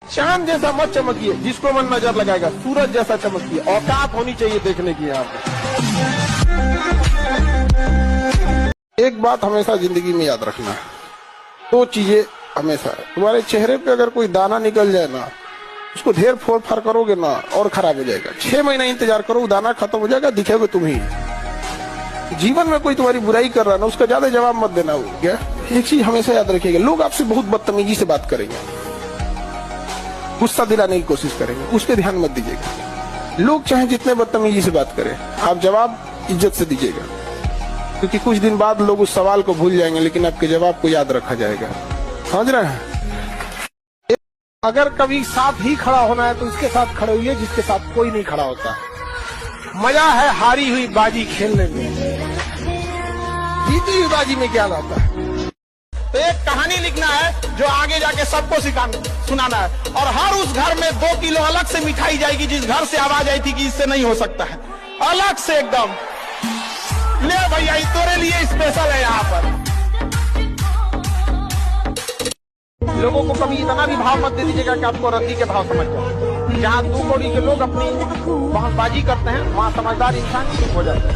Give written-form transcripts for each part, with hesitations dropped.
चांद जैसा मत चमकिए, जिसको मन नजर लगाएगा, सूरज जैसा चमकिए। औकात होनी चाहिए देखने की। यहाँ पे एक बात हमेशा जिंदगी में याद रखना है, दो चीजें हमेशा। तुम्हारे चेहरे पे अगर कोई दाना निकल जाए ना, उसको ढेर फोड़ फाड़ करोगे ना और खराब हो जाएगा। 6 महीना इंतजार करो, दाना खत्म हो जाएगा, दिखेगा तुम ही। जीवन में कोई तुम्हारी बुराई कर रहा है ना, उसका ज्यादा जवाब मत देना। क्या एक चीज हमेशा याद रखिएगा, लोग आपसे बहुत बदतमीजी से बात करेंगे, गुस्सा दिलाने की कोशिश करेंगे, उस पर ध्यान मत दीजिएगा। लोग चाहे जितने बदतमीजी से बात करें, आप जवाब इज्जत से दीजिएगा, क्योंकि कुछ दिन बाद लोग उस सवाल को भूल जाएंगे, लेकिन आपके जवाब को याद रखा जाएगा। समझ रहे हैं? अगर कभी साथ ही खड़ा होना है तो उसके साथ खड़े हुए जिसके साथ कोई नहीं खड़ा होता। मजा है हारी हुई बाजी खेलने में, जीती हुई बाजी में क्या आता है। तो एक कहानी लिखना है जो आगे जाके सबको सुनाना है, और हर उस घर में 2 किलो अलग से मिठाई जाएगी जिस घर से आवाज आई थी कि इससे नहीं हो सकता है, अलग से एकदम। ले भैया, तेरे लिए स्पेशल है। यहाँ पर लोगों को कभी इतना भी भाव मत दे दीजिएगा कि आपको रद्दी के भाव समझ जाए। जहाँ 2 कौड़ी के लोग अपनी बाजी करते हैं, वहाँ समझदार इंसान चुप हो जाता है।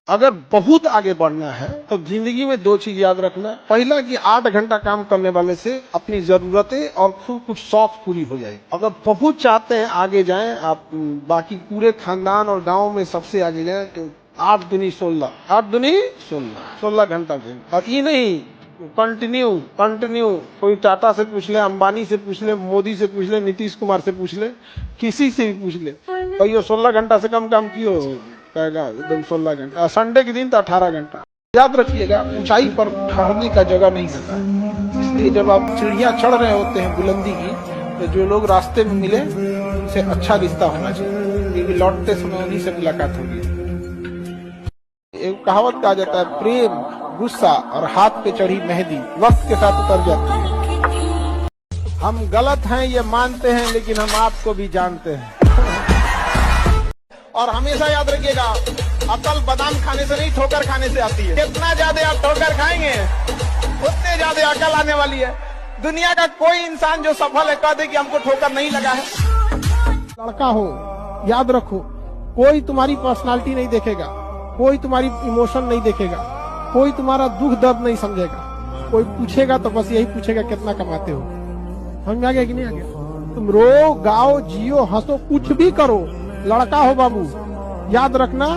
अगर बहुत आगे बढ़ना है तो जिंदगी में 2 चीज याद रखना। पहला कि 8 घंटा काम करने वाले से अपनी जरूरतें और कुछ शौक पूरी हो जाए। अगर बहुत चाहते हैं आगे जाएं आप, बाकी पूरे खानदान और गांव में सबसे आगे जाएं, तो 8 दूनी 16, 8 दूनी 16 घंटा दिन। और ये नहीं कंटिन्यू कोई टाटा से पूछ ले, अंबानी से पूछ ले, मोदी से पूछ ले, नीतीश कुमार से पूछ ले, किसी से भी पूछ ले, तो ये 16 घंटा से कम काम क्यों कहेगा? एकदम 16 घंटा। संडे के दिन तो 18 घंटा। याद रखिएगा, ऊंचाई पर ठहरने का जगह नहीं होता है, इसलिए जब आप सीढ़ियां चढ़ रहे होते हैं बुलंदी की, तो जो लोग रास्ते में मिले उनसे अच्छा रिश्ता होना चाहिए, क्योंकि लौटते समय उन्हीं से मुलाकात होगी। एक कहावत कहा जाता है, प्रेम, गुस्सा और हाथ पे चढ़ी मेहंदी वक्त के साथ उतर जाती है। हम गलत हैं ये मानते हैं, लेकिन हम आपको भी जानते हैं। और हमेशा याद रखिएगा, अकल बादाम खाने से नहीं, ठोकर खाने से आती है। कितना ज्यादा आप ठोकर खाएंगे उतने ज्यादा अकल आने वाली है। दुनिया का कोई इंसान जो सफल है कह दे कि हमको ठोकर नहीं लगा है। लड़का हो, याद रखो, कोई तुम्हारी पर्सनालिटी नहीं देखेगा, कोई तुम्हारी इमोशन नहीं देखेगा, कोई तुम्हारा दुख दर्द नहीं समझेगा। कोई पूछेगा तो बस यही पूछेगा कितना कमाते हो। समझ में आ गया कि नहीं आ गया? तुम रो, गाओ, जियो, हंसो, कुछ भी करो, लड़का हो बाबू, याद रखना,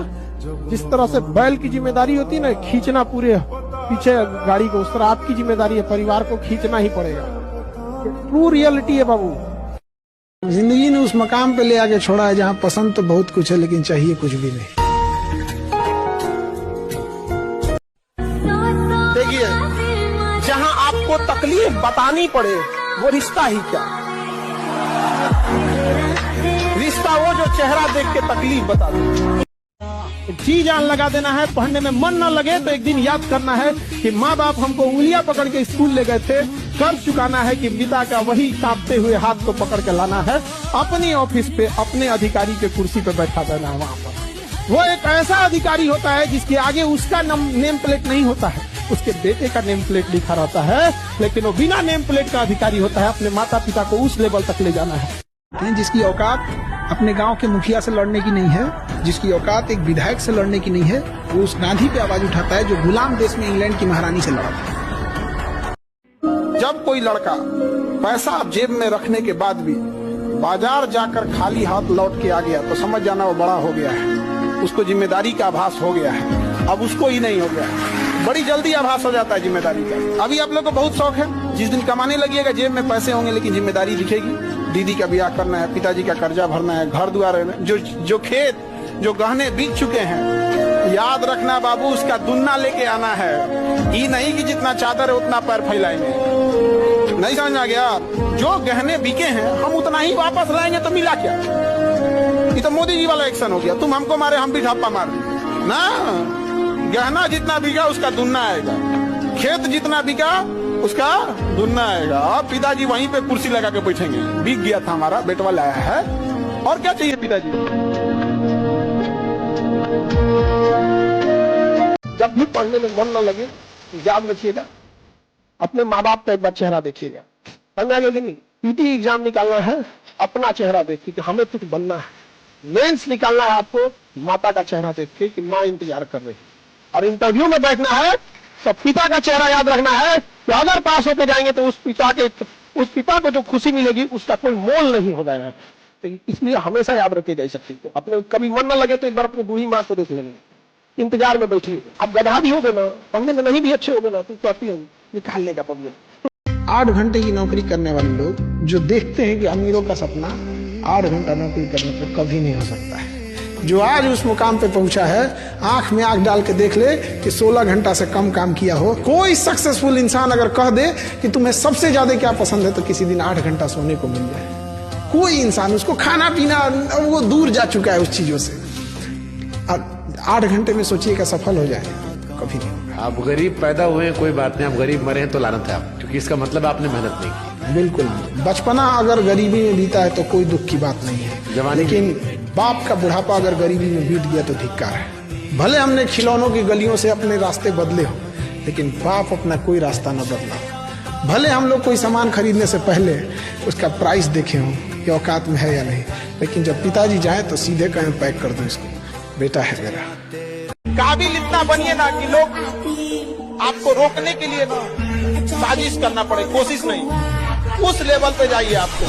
जिस तरह से बैल की जिम्मेदारी होती है ना, खींचना पूरे पीछे गाड़ी को, उस तरह आपकी जिम्मेदारी है, परिवार को खींचना ही पड़ेगा। ट्रू रियलिटी है बाबू। जिंदगी ने उस मकाम पे ले आके छोड़ा है जहाँ पसंद तो बहुत कुछ है, लेकिन चाहिए कुछ भी नहीं। देखिए, जहाँ आपको तकलीफ बतानी पड़े वो रिश्ता ही क्या, रिश्ता वो जो चेहरा देख के तकलीफ बता दे। जी जान लगा देना है, पढ़ने में मन न लगे तो एक दिन याद करना है कि माँ बाप हमको उंगलियां पकड़ के स्कूल ले गए थे। कर्ज चुकाना है कि पिता का वही कांपते हुए हाथ को पकड़ के लाना है, अपनी ऑफिस पे अपने अधिकारी के कुर्सी पे बैठा देना है। वहाँ पर वो एक ऐसा अधिकारी होता है जिसके आगे उसका नेम प्लेट नहीं होता है, उसके बेटे का नेम प्लेट लिखा रहता है, लेकिन वो बिना नेम प्लेट का अधिकारी होता है। अपने माता पिता को उस लेवल तक ले जाना है। जिसकी औकात अपने गांव के मुखिया से लड़ने की नहीं है, जिसकी औकात एक विधायक से लड़ने की नहीं है, वो उस गांधी पे आवाज उठाता है जो गुलाम देश में इंग्लैंड की महारानी से लड़ा था। जब कोई लड़का पैसा जेब में रखने के बाद भी बाजार जाकर खाली हाथ लौट के आ गया, तो समझ जाना वो बड़ा हो गया है, उसको जिम्मेदारी का आभास हो गया है। अब उसको ही नहीं हो गया, बड़ी जल्दी आभास हो जाता है जिम्मेदारी का। अभी आप लोग को बहुत शौक है, जिस दिन कमाने लगिएगा जेब में पैसे होंगे लेकिन जिम्मेदारी दिखेगी। दीदी का ब्याह करना है, पिताजी का कर्जा भरना है, घर द्वार है, जो खेत जो गहने बीत चुके हैं, याद रखना बाबू, उसका दुन्ना लेके आना है। ये नहीं कि जितना चादर है उतना पैर फैलाएंगे। नहीं समझ आ गया? जो गहने बिके हैं हम उतना ही वापस लाएंगे, तो मिला क्या? ये तो मोदी जी वाला एक्शन हो गया, तुम हमको मारे हम भी ढापा मार ना। गहना जितना बिका उसका दुन्ना आएगा, खेत जितना बिका उसका दुन्ना आएगा। पिताजी वहीं पे कुर्सी लगा के बैठेंगे, बिक गया था हमारा, बेटवा लाया है, और क्या चाहिए पिताजी। जब भी पढ़ने में मन न लगे, याद रखिएगा, अपने माँ बाप का एक बार चेहरा देखिएगा। समझ आगे कि नहीं? पीटी एग्जाम निकालना है अपना चेहरा देख के कि हमें कुछ बनना है। मेंस निकालना है आपको माता का चेहरा देख के कि माँ इंतजार कर रही है। और इंटरव्यू में बैठना है तो पिता का चेहरा याद रखना है कि अगर पास होकर जाएंगे तो उस पिता को जो खुशी मिलेगी उसका कोई मोल नहीं हो जाएगा। तो इसलिए हमेशा याद रखे जा सकती है। अपने कभी मन न लगे तो एक बार अपनी बूढ़ी माँ को देख लेंगे, इंतजार में बैठिए। अब गधा भी हो गए ना, पढ़ने में नहीं भी अच्छे हो गए ना, तो कहती हूँ निकाल लेगा पब्लिक। 8 घंटे की नौकरी करने वाले लोग जो देखते हैं कि अमीरों का सपना 8 घंटा नौकरी करने पर कभी नहीं हो सकता है। जो आज उस मुकाम पे पहुंचा है, आंख में आंख डाल के देख ले कि 16 घंटा से कम काम किया हो। कोई सक्सेसफुल इंसान अगर कह दे कि तुम्हें सबसे ज्यादा क्या पसंद है, तो किसी दिन 8 घंटा सोने को मिल जाए। कोई इंसान, उसको खाना पीना वो दूर जा चुका है उस चीजों से। और 8 घंटे में सोचिएगा सफल हो जाए, कभी नहीं। आप गरीब पैदा हुए हैं कोई बात नहीं, आप गरीब मरे हैं तो लानत है आप, क्योंकि इसका मतलब आपने मेहनत नहीं की। बिल्कुल, बचपना अगर गरीबी में बीता है तो कोई दुख की बात नहीं है, लेकिन बाप का बुढ़ापा अगर गरीबी में बीत गया तो धिक्कार है। भले हमने खिलौनों की गलियों से अपने रास्ते बदले हो, लेकिन बाप अपना कोई रास्ता न बदला। भले हम लोग कोई सामान खरीदने से पहले उसका प्राइस देखे हों कि औकात में है या नहीं, लेकिन जब पिताजी जाए तो सीधे कहें पैक कर दो इसको, बेटा है मेरा। काबिल इतना बनिए ना कि लोग आपको रोकने के लिए ना साजिश करना पड़े, कोशिश नहीं, उस लेवल पे जाइए आपको।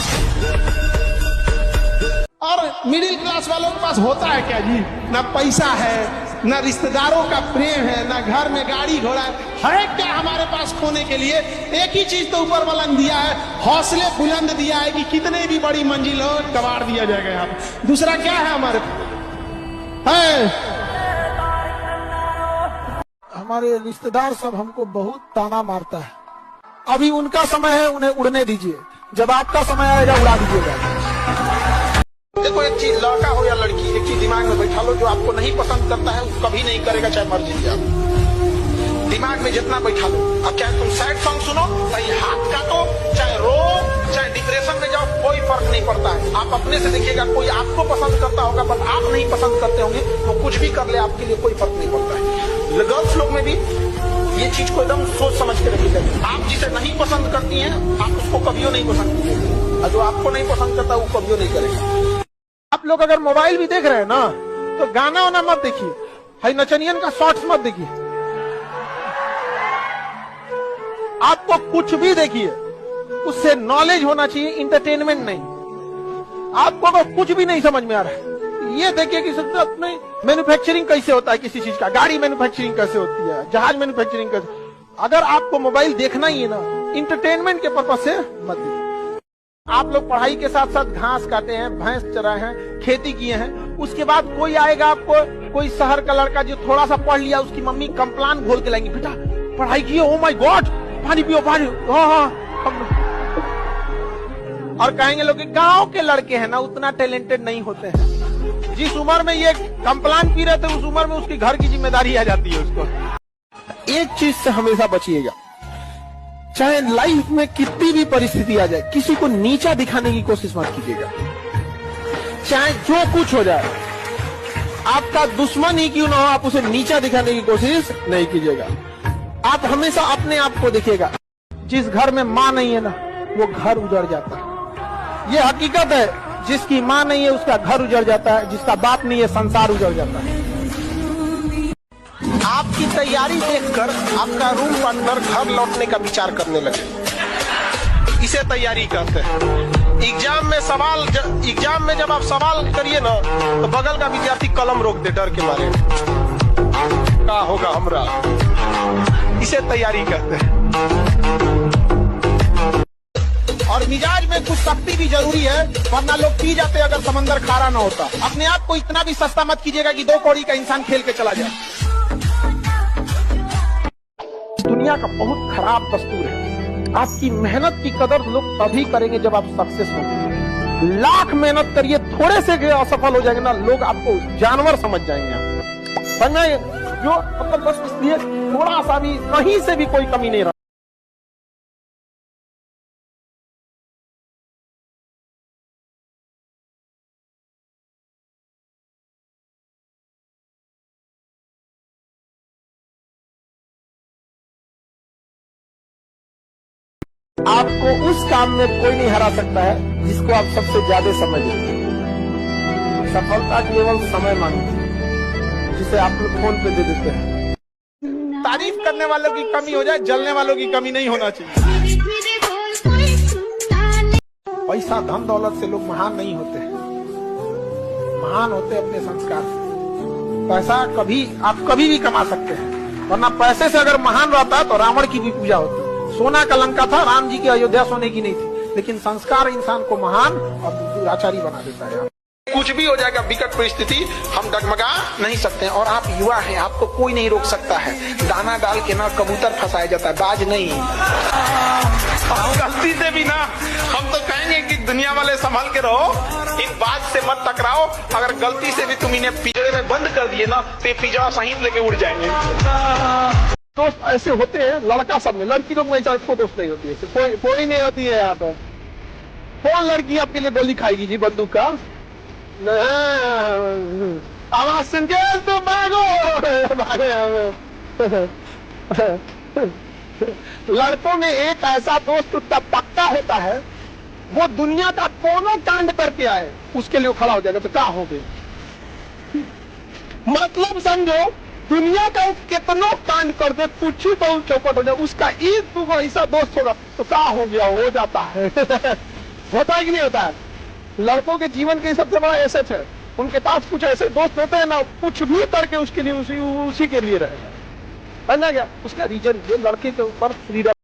और मिडिल क्लास वालों के पास होता है क्या जी? ना पैसा है, ना रिश्तेदारों का प्रेम है, ना घर में गाड़ी घोड़ा है क्या हमारे पास खोने के लिए? एक ही चीज तो ऊपर वाला ने दिया है, हौसले बुलंद दिया है कि कितने भी बड़ी मंजिल हो कबाड़ दिया जाएगा यहाँ पे। दूसरा क्या है हमारे है? हमारे रिश्तेदार सब हमको बहुत ताना मारता है। अभी उनका समय है, उन्हें उड़ने दीजिए, जब आपका समय आएगा उड़ा दीजिएगा। देखो एक चीज, लड़का हो या लड़की, एक चीज दिमाग में बैठा लो, जो आपको नहीं पसंद करता है वो कभी नहीं करेगा, चाहे मर जाइए आप। दिमाग में जितना बैठा लो। अब चाहे तुम सैड सॉन्ग सुनो, चाहे हाथ काटो, चाहे रो, चाहे डिप्रेशन में जाओ, कोई फर्क नहीं पड़ता है। आप अपने से देखिएगा, कोई आपको पसंद करता होगा पर आप नहीं पसंद करते होंगे, तो कुछ भी कर ले आपके लिए कोई फर्क नहीं पड़ता है। गर्ल्स लोग में भी ये चीज को एकदम सोच समझ के रखिएगा। आप जिसे नहीं पसंद करती हैं, आप उसको कभी नहीं पसंद करेंगे, और जो आपको नहीं पसंद करता वो कभी नहीं करेगा। आप लोग अगर मोबाइल भी देख रहे हैं ना, तो गाना वाना मत देखिए, हाई नचनियन का शॉर्ट्स मत देखिए। आपको कुछ भी देखिए, उससे नॉलेज होना चाहिए, इंटरटेनमेंट नहीं। आपको अगर कुछ भी नहीं समझ में आ रहा है, ये देखिए कि नहीं मैन्युफैक्चरिंग कैसे होता है किसी चीज का, गाड़ी मैन्युफैक्चरिंग कैसे होती है, जहाज मैन्युफैक्चरिंग कैसे। अगर आपको मोबाइल देखना ही है ना, इंटरटेनमेंट के पर्पज से मत देखिए। आप लोग पढ़ाई के साथ साथ घास काटे हैं, भैंस चराए हैं, खेती किए हैं, उसके बाद कोई आएगा आपको, कोई शहर का लड़का जो थोड़ा सा पढ़ लिया, उसकी मम्मी कंप्लान घोल के लाएंगी, बेटा पढ़ाई किए, ओ माय गॉड, पानी पियो पानी। हाँ। और कहेंगे लोग कि गांव के लड़के हैं ना उतना टैलेंटेड नहीं होते हैं। जिस उम्र में ये कंप्लान पी रहे थे, उस उम्र में उसकी घर की जिम्मेदारी आ जाती है उसको। एक चीज से हमेशा बचिएगा, चाहे लाइफ में कितनी भी परिस्थिति आ जाए, किसी को नीचा दिखाने की कोशिश मत कीजिएगा। चाहे जो कुछ हो जाए, आपका दुश्मन ही क्यों ना हो, आप उसे नीचा दिखाने की कोशिश नहीं कीजिएगा। आप हमेशा अपने आप को देखिएगा। जिस घर में माँ नहीं है ना, वो घर उजड़ जाता है, ये हकीकत है। जिसकी माँ नहीं है उसका घर उजड़ जाता है, जिसका बाप नहीं है संसार उजड़ जाता है। आपकी तैयारी देखकर आपका रूम पार्टनर घर लौटने का विचार करने लगे, इसे तैयारी कहते हैं। एग्जाम में जब आप सवाल करिए ना, तो बगल का विद्यार्थी कलम रोक दे डर के मारे, क्या होगा हमरा, इसे तैयारी कहते हैं। और मिजाज में कुछ सख्ती भी जरूरी है, वरना लोग पी जाते अगर समंदर खारा ना होता। अपने आप को इतना भी सस्ता मत कीजिएगा कि 2 कौड़ी का इंसान खेल के चला जाए। दुनिया का बहुत खराब दस्तूर है, आपकी मेहनत की कदर लोग तभी करेंगे जब आप सक्सेस होंगे। लाख मेहनत करिए, थोड़े से असफल हो जाएंगे ना, लोग आपको जानवर समझ जाएंगे। समझ जो मतलब बस इसलिए थोड़ा सा भी कहीं से भी कोई कमी नहीं रहा। आपको उस काम में कोई नहीं हरा सकता है जिसको आप सबसे ज्यादा समय देते हैं। सफलता केवल समय मांगती है, जिसे आप लोग फोन पे दे देते हैं। तारीफ करने वालों की कमी हो जाए, जलने वालों की कमी नहीं होना चाहिए। पैसा धन दौलत से लोग महान नहीं होते हैं, महान होते अपने संस्कार से। पैसा आप कभी भी कमा सकते हैं, वरना पैसे से अगर महान रहता तो रावण की भी पूजा होती। सोना का लंका था, राम जी की अयोध्या सोने की नहीं थी, लेकिन संस्कार इंसान को महान और दुराचारी बना देता है। कुछ भी हो जाएगा, विकट परिस्थिति, हम डगमगा नहीं सकते हैं। और आप युवा हैं, आपको कोई नहीं रोक सकता है। दाना डाल के ना कबूतर फंसाया जाता है, बाज नहीं। गलती से भी ना हम तो कहेंगे कि दुनिया वाले संभल के रहो, इन बाज से मत टकराओ। अगर गलती से भी तुम इन्हें पिंजरे में बंद कर दिए ना तो ये पिंजरा सहित लेके उड़ जाएंगे। दोस्त ऐसे होते हैं, लड़का सब में, लड़की लोग में कोई दोस्त नहीं होती है, कोई नहीं होती है यहाँ पर। कौन लड़की आपके लिए गोली खाएगी जी बंदूक का? आवाज सुन के तो भागो। लड़कों में एक ऐसा दोस्त उसका पक्का होता है, वो दुनिया का कोनो कांड करके आए, उसके लिए खड़ा हो जाएगा। तो क्या हो गए, मतलब समझो, दुनिया का कितनो कांड कर दे, कुछ ही बहुत चौपट हो जाए, उसका एक दो ऐसा दोस्त होगा तो क्या हो गया, हो जाता है। होता है कि नहीं होता है? लड़कों के जीवन के सबसे बड़ा एसेट है, उनके पास कुछ ऐसे दोस्त होते हैं ना, कुछ भी करके उसके लिए उसी के लिए रहेगा। समझा गया? उसका रीजन ये लड़के के ऊपर फ्रीडम